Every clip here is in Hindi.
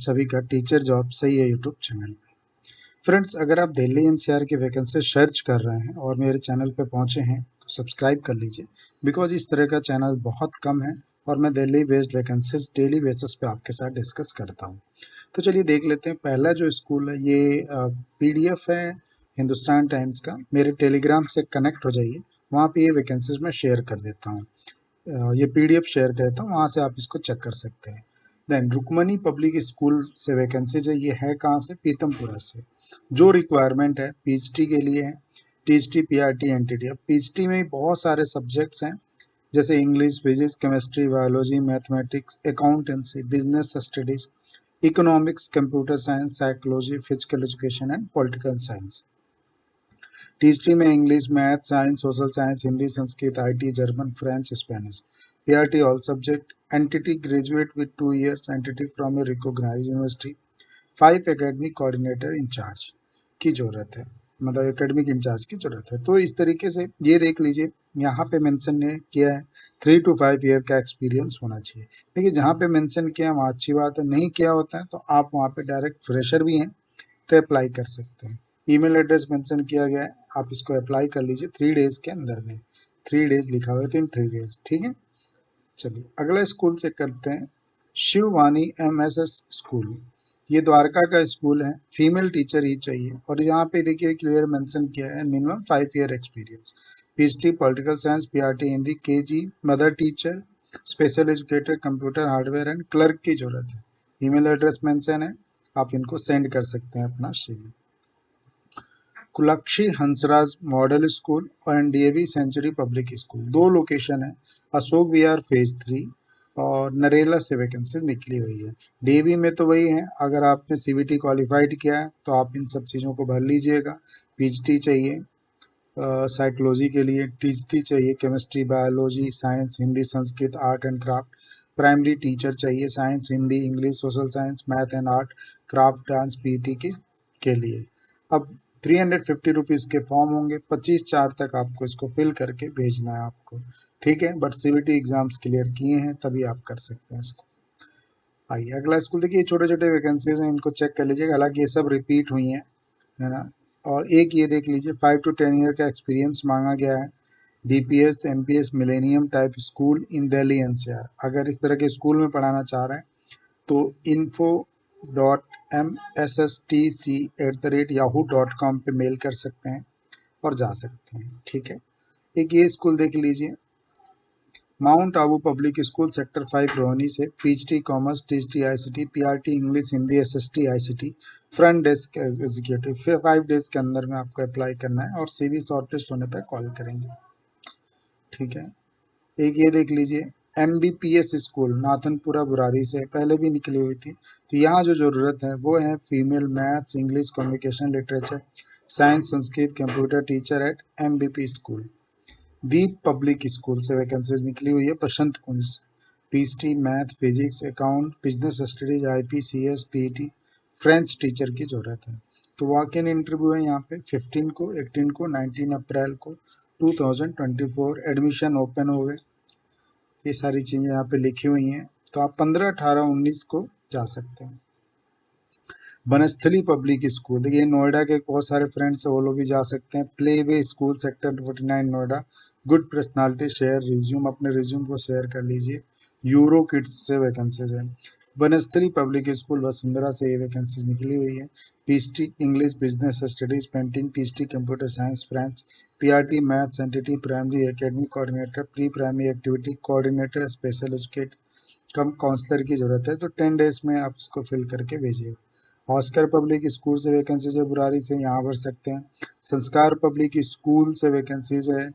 सभी का टीचर जॉब सही है यूट्यूब चैनल पे। फ्रेंड्स, अगर आप दिल्ली एनसीआर की वैकेंसी सर्च कर रहे हैं और मेरे चैनल पे पहुंचे हैं तो सब्सक्राइब कर लीजिए, बिकॉज इस तरह का चैनल बहुत कम है और मैं Delhi based vacancies daily basis पे आपके साथ डिस्कस करता हूं। तो चलिए देख लेते हैं। पहला जो स्कूल है ये पीडीएफ है हिंदुस्तान टाइम्स का। मेरे टेलीग्राम से कनेक्ट हो जाइए, वहाँ पे ये वैकेंसीज मैं शेयर कर देता हूँ। ये पीडीएफ शेयर कर देता हूँ, वहाँ से आप इसको चेक कर सकते हैं। देन रुक्मणी पब्लिक स्कूल से वैकेंसीज है। ये है कहाँ से? पीतमपुरा से। जो रिक्वायरमेंट है पीएचडी के लिए है, टीएचडी पीआरटी एनटीटी। अब पीएचडी में बहुत सारे सब्जेक्ट्स हैं, जैसे English, physics, chemistry, biology, mathematics, accountancy, business studies, economics, computer science, psychology, physical education and political science. TGT में English, math, science, social science, Hindi, Sanskrit, IT, German, French, Spanish. PRT all subject. NTT graduate with 2 years, NTT from a recognised university. 5 academic coordinator incharge की जरूरत है, मतलब एकेडमिक इंचार्ज की जरूरत है। तो इस तरीके से ये देख लीजिए, यहाँ पे मेंशन ने किया है 3 to 5 ईयर का एक्सपीरियंस होना चाहिए। देखिए जहाँ पे मेंशन किया है वहाँ अच्छी बात है, नहीं किया होता है तो आप वहाँ पे डायरेक्ट फ्रेशर भी हैं तो अप्लाई कर सकते हैं। ईमेल एड्रेस मेंशन किया गया है, आप इसको अप्लाई कर लीजिए 3 डेज के अंदर में। 3 डेज लिखा हुआ है तो इन 3 डेज, ठीक है। चलिए अगला स्कूल चेक करते हैं। शिववाणी एमएसएस स्कूल, ये द्वारका का स्कूल है। फीमेल टीचर ही चाहिए और यहाँ पे देखिए क्लियर मेंशन किया है minimum 5 year experience. PhD political science, PRT Hindi, KG mother teacher, special educator, computer hardware and clerk की जरूरत है। ईमेल एड्रेस मेंशन है, आप इनको सेंड कर सकते हैं अपना CV। Kulachi Hansraj model school और DAV century public school, 2 location है। अशोक विहार फेज 3 और नरेला से वैकेंसी निकली हुई है। डीएवी में तो वही है, अगर आपने सीबीटी क्वालिफाइड किया है तो आप इन सब चीज़ों को भर लीजिएगा। पीएचडी चाहिए साइकोलॉजी के लिए, टीएचडी चाहिए chemistry, biology, science, Hindi, Sanskrit, art and craft. Primary teacher चाहिए science, Hindi, English, social science, math and art, craft, dance, PT के लिए। अब 350 रुपीज़ के फॉर्म होंगे, 25/4 तक आपको इसको फिल करके भेजना है आपको, ठीक है। बट सीबीटी एग्जाम्स क्लियर किए हैं तभी आप कर सकते हैं इसको। आइए अगला स्कूल देखिए, छोटे छोटे वैकेंसीज हैं, इनको चेक कर लीजिएगा। हालांकि ये सब रिपीट हुई हैं, है ना। और एक ये देख लीजिए 5 to 10 ईयर का एक्सपीरियंस मांगा गया है। DPS MPS millennium type school इन दिल्ली एनसीआर। अगर इस तरह के स्कूल में पढ़ाना चाह रहे हैं तो info.msstc@yahoo.com पे मेल कर सकते हैं और जा सकते हैं, ठीक है। एक ये स्कूल देख लीजिए, Mount Abu public school sector 5 Rohini से। PGT commerce, TGT ICT, PRT English, Hindi, SST ICT, front desk executive. फिर 5 डेज के अंदर में आपको अप्लाई करना है और सीवी शॉर्टलिस्ट होने पर कॉल करेंगे, ठीक है। एक ये देख लीजिए MBPS स्कूल नाथनपुरा बुरारी से, पहले भी निकली हुई थी। तो यहाँ जो ज़रूरत है वो है female maths, English, communication, literature, science, Sanskrit, computer teacher at MBP school. Deep public school से वैकेंसीज निकली हुई है बसंत कुंज से। PhD math, physics, account, business studies, IPCS, PET, French teacher की ज़रूरत है। तो वॉक इन इंटरव्यू है यहाँ पे 15 को, 18 को, 19 अप्रैल को 2024। एडमिशन ओपन हो गए, ये सारी चीज़ें यहाँ पे लिखी हुई हैं। तो आप 15, 18, 19 को जा सकते हैं। बनस्थली पब्लिक स्कूल, देखिए नोएडा के बहुत सारे फ्रेंड्स हैं, वो लोग भी जा सकते हैं। Play way school sector 49 Noida. Good personality share resume, अपने रिज्यूम को शेयर कर लीजिए। यूरो किड्स से वैकेंसीज है। बनस्थली पब्लिक स्कूल वसुंधरा से ये वैकेंसीज निकली हुई है। PGT English, business studies, painting, TGT computer science, French, PRT maths, NTT primary academy coordinator, pre primary activity coordinator, special educate cum counsellor की जरूरत है। तो 10 डेज में आप इसको फिल करके भेजिए। ऑस्कर पब्लिक स्कूल से वैकेंसीज है बुरारी से, यहाँ भर सकते हैं। संस्कार पब्लिक स्कूल से वैकेंसीज है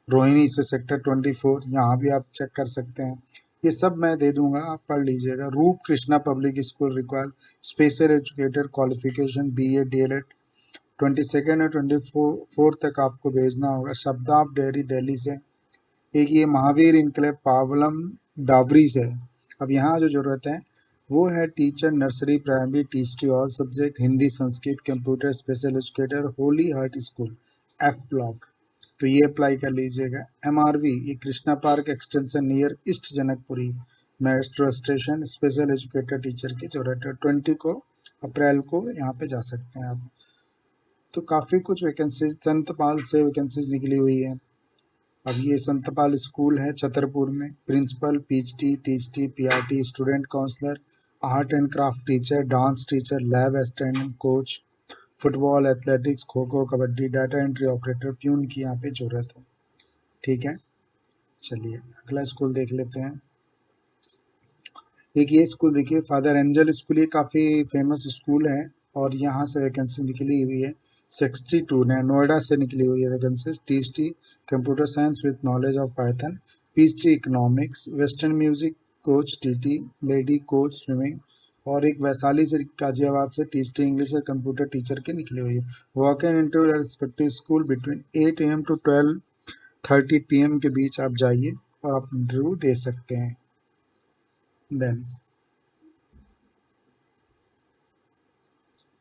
रोहिणी से सेक्टर 24, यहाँ भी आप चेक कर सकते हैं। ये सब मैं दे दूंगा, आप पढ़ लीजिएगा। रूप Krishna public school require special educator qualification BA DLED। 22 और 24 तक आपको भेजना होगा। शब्दाब डेयरी दिल्ली से। एक ये महावीर इनकलेब पावलम डावरी से। अब यहाँ जो जरूरत है वो है teacher nursery primary, teacher all subject, Hindi, Sanskrit, computer, special educator, Holi heart school F block. तो ये अप्लाई कर लीजिएगा। MRV ये Krishna park extension near east Janakpuri, metro station, special educator teacher की जरूरत है। 20 को अप्रैल को यहाँ पे जा सकते हैं आप। तो काफ़ी कुछ वैकेंसीज संतपाल से वैकेंसीज निकली हुई है। अब ये संतपाल स्कूल है छतरपुर में, principal, PGT, TGT, PRT, student counsellor, art and craft teacher, dance teacher, lab assistant, coach, football, athletics, kho kho, kabaddi, data entry operator, peon की यहाँ पे जरूरत है। ठीक है, चलिए अगला स्कूल देख लेते हैं। एक ये स्कूल देखिए, फादर एंजल स्कूल, ये काफ़ी फेमस स्कूल है और यहाँ से वैकेंसी निकली हुई है 62 ने, नोएडा से निकली हुई है vacancy. THD computer science with knowledge of Python, PhD economics, western music coach TT, lady coach swimming, और एक वैशाली से गाजियाबाद से टीएचडी इंग्लिश और कंप्यूटर टीचर की निकली हुई है। Walk in interview respective school between 8 AM to 12:30 PM के बीच आप जाइए और आप इंटरव्यू दे सकते हैं। देन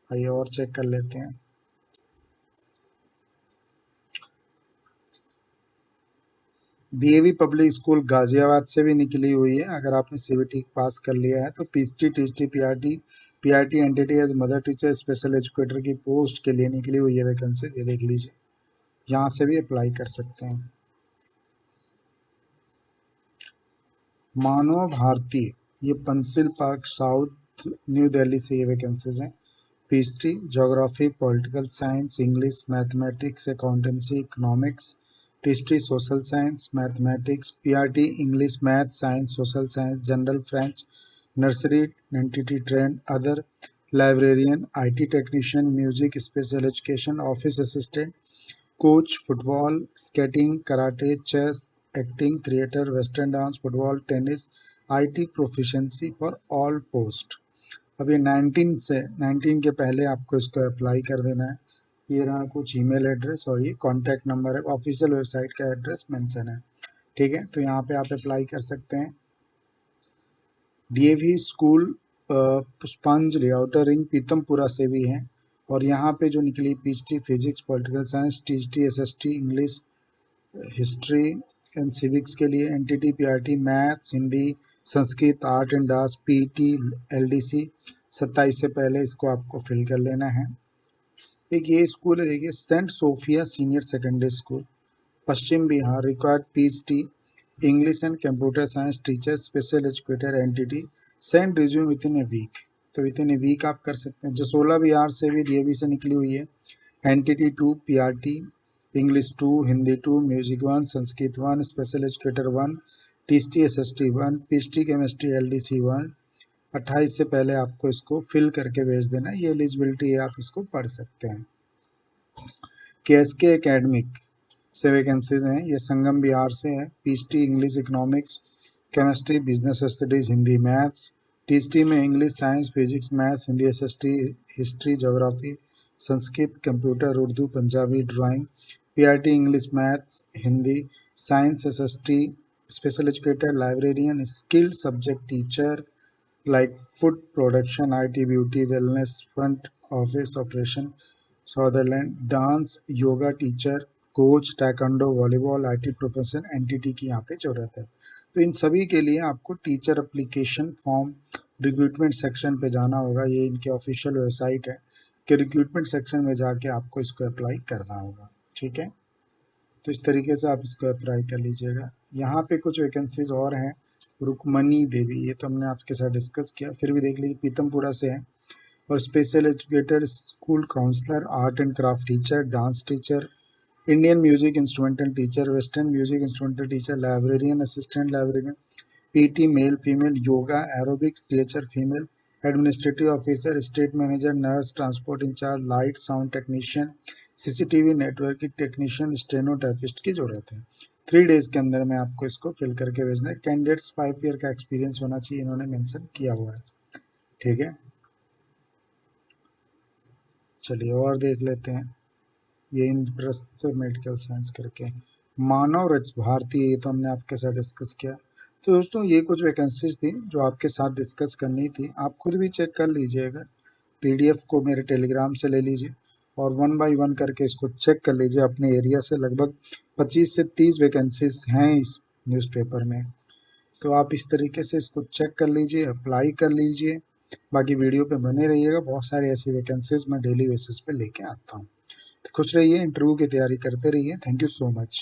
आइए और चेक कर लेते हैं। डीएवी पब्लिक स्कूल गाजियाबाद से भी निकली हुई है। अगर आपने सीबीटी पास कर लिया है तो PGT, TGT, PRT NTT as mother teacher, special educator की पोस्ट के लिए निकली हुई है वैकेंसी, ये देख लीजिए, यहाँ से भी अप्लाई कर सकते हैं। मानव भारती, ये पंसिल पार्क साउथ न्यू दिल्ली से ये वैकेंसीज हैं। PGT geography, political science, English, mathematics, accountancy, economics, TGT social science, mathematics, PRT English, math, science, social science, general, French, nursery, NTT train, other, librarian, IT technician, music, special education, office assistant, coach, football, skating, karate, chess, acting, theatre, western dance, football, tennis, IT proficiency for all post. अब ये 19 के पहले आपको इसको अप्लाई कर देना है। ये रहा कुछ ईमेल एड्रेस और ये कॉन्टैक्ट नंबर है, ऑफिशियल वेबसाइट का एड्रेस मेंशन है। ठीक है, तो यहाँ पे आप अप्लाई कर सकते हैं। DAV school Pushpanjali outer ring Pitampura से भी हैं और यहाँ पे जो निकली PGT physics, political science, TGT, SST English, history and civics के लिए, NTT, PRT maths, Hindi, Sanskrit, art and dance, PT, LDC, 27 से पहले इसको आपको फिल कर लेना है। एक ये स्कूल है देखिए, Saint Sophia senior secondary school, Paschim Vihar, required PGT English and computer science teacher, special educator, NTT, send resume within a week. तो विद इन ए वीक आप कर सकते हैं। जसोला बिहार से भी डीएवी से निकली हुई है, entity 2, PRT English 2, Hindi 2, music 1, Sanskrit 1, special educator 1, THD SST 1, PhD chemistry LDC 1। 28 से पहले आपको इसको फिल करके भेज देना है। ये एलिजिबिलिटी है, आप इसको पढ़ सकते हैं। केएसके एकेडमिक से वैकेंसीज हैं, ये संगम बिहार से है। PGT English, economics, chemistry, business studies, Hindi, maths, TGT में English, science, physics, maths, Hindi, SST, history, geography, Sanskrit, computer, Urdu, Punjabi, drawing, PRT English, maths, Hindi, science, SST, special educator, librarian, skilled subject teacher like food production, IT, beauty, wellness, front office operation, Sutherland, dance, yoga teacher, coach, taekwondo, volleyball, IT profession, NTT की यहाँ पे जरूरत है। तो इन सभी के लिए आपको teacher application form recruitment section पे जाना होगा। ये इनके ऑफिशियल वेबसाइट है कि रिक्रूटमेंट सेक्शन में जाके आपको इसको अप्लाई करना होगा। ठीक है, तो इस तरीके से आप इसको अप्लाई कर लीजिएगा। यहाँ पे कुछ वैकेंसीज और हैं। रुक्मणी देवी, ये तो हमने आपके साथ डिस्कस किया, फिर भी देख लीजिए, पीतमपुरा से है और special educator, school counsellor, art and craft teacher, dance teacher, Indian music instrumental teacher, western music instrumental teacher, librarian, assistant librarian, PT male female, yoga aerobics teacher female, administrative officer, estate manager, nurse, transport incharge, light sound technician, CCTV networking technician, stenotypist की जरूरत है। 3 डेज के अंदर में आपको इसको फिल करके भेजना है। कैंडिडेट्स 5 ईयर का एक्सपीरियंस होना चाहिए, इन्होंने मेंशन किया हुआ है। ठीक है, चलिए और देख लेते हैं। ये इंद्रप्रस्थ मेडिकल साइंस करके, मानव रच भारती, ये तो हमने आपके साथ डिस्कस किया। तो दोस्तों ये कुछ वैकेंसीज थी जो आपके साथ डिस्कस करनी थी। आप खुद भी चेक कर लीजिएगा, पीडीएफ को मेरे टेलीग्राम से ले लीजिए और 1 बाय 1 करके इसको चेक कर लीजिए। अपने एरिया से लगभग 25 से 30 वैकेंसीज हैं इस न्यूज़पेपर में। तो आप इस तरीके से इसको चेक कर लीजिए, अप्लाई कर लीजिए। बाकी वीडियो पे बने रहिएगा, बहुत सारे ऐसी वैकेंसीज मैं डेली बेसिस पे लेके आता हूँ। तो खुश रहिए, इंटरव्यू की तैयारी करते रहिए। Thank you so much.